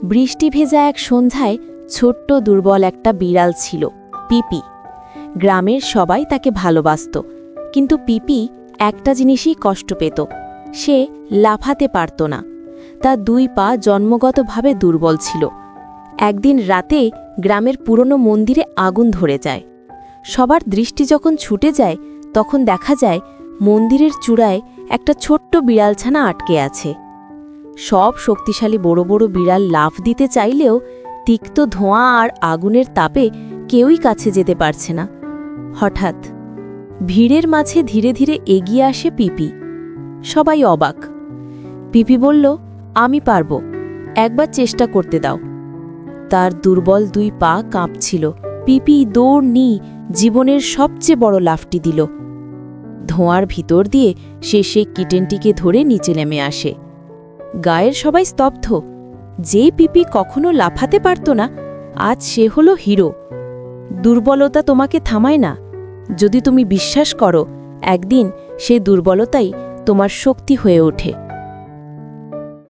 বৃষ্টি ভেজা এক সন্ধ্যায় ছোট্ট দুর্বল একটা বিড়াল ছিল, পিপি। গ্রামের সবাই তাকে ভালোবাসত, কিন্তু পিপি একটা জিনিসই কষ্ট পেত, সে লাফাতে পারত না। তার দুই পা জন্মগতভাবে দুর্বল ছিল। একদিন রাতে গ্রামের পুরনো মন্দিরে আগুন ধরে যায়। সবার দৃষ্টি যখন ছুটে যায়, তখন দেখা যায় মন্দিরের চূড়ায় একটা ছোট্ট বিড়ালছানা আটকে আছে। সব শক্তিশালী বড় বড় বিড়াল লাফ দিতে চাইলেও তিক্ত ধোঁয়া আর আগুনের তাপে কেউই কাছে যেতে পারছে না। হঠাৎ ভিড়ের মাঝে ধীরে ধীরে এগিয়ে আসে পিপি। সবাই অবাক। পিপি বলল, আমি পারব, একবার চেষ্টা করতে দাও। তার দুর্বল দুই পা কাঁপছিল। পিপি দৌড় নিয়ে জীবনের সবচেয়ে বড় লাফটি দিল। ধোঁয়ার ভিতর দিয়ে সে সেই কিটেনটিকে ধরে নিচে নেমে আসে। গায়ের সবাই স্তব্ধ। যে পিপি কখনো লাফাতে পারত না, আজ সে হলো হিরো। দুর্বলতা তোমাকে থামায় না। যদি তুমি বিশ্বাস করো, একদিন সেই দুর্বলতাই তোমার শক্তি হয়ে ওঠে।